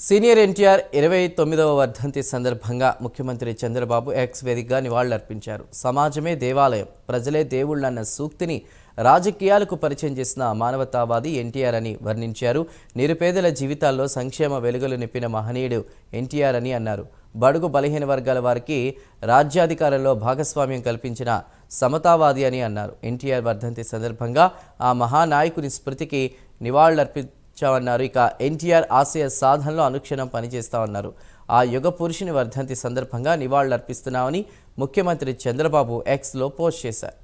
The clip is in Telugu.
సీనియర్ ఎన్టీఆర్ 29వ వర్ధంతి సందర్భంగా ముఖ్యమంత్రి చంద్రబాబు ఎక్స్ వేదికగా నివాళులర్పించారు. సమాజమే దేవాలయం, ప్రజలే దేవుళ్ళన్న సూక్తిని రాజకీయాలకు పరిచయం చేసిన మానవతావాది ఎన్టీఆర్ అని వర్ణించారు. నిరుపేదల జీవితాల్లో సంక్షేమ వెలుగులు నింపిన మహనీయుడు ఎన్టీఆర్ అని అన్నారు. బడుగు బలహీన వర్గాల వారికి రాజ్యాధికారంలో భాగస్వామ్యం కల్పించిన సమతావాది అని అన్నారు. ఎన్టీఆర్ వర్ధంతి సందర్భంగా ఆ మహానాయకుని స్మృతికి నివాళులర్పించామన్నారు. ఇక ఎన్టీఆర్ ఆశయ సాధనలో అనుక్షణం పనిచేస్తామన్నారు. ఆ యుగ పురుషుని వర్ధంతి సందర్భంగా నివాళులర్పిస్తున్నామని ముఖ్యమంత్రి చంద్రబాబు ఎక్స్లో పోస్ట్ చేశారు.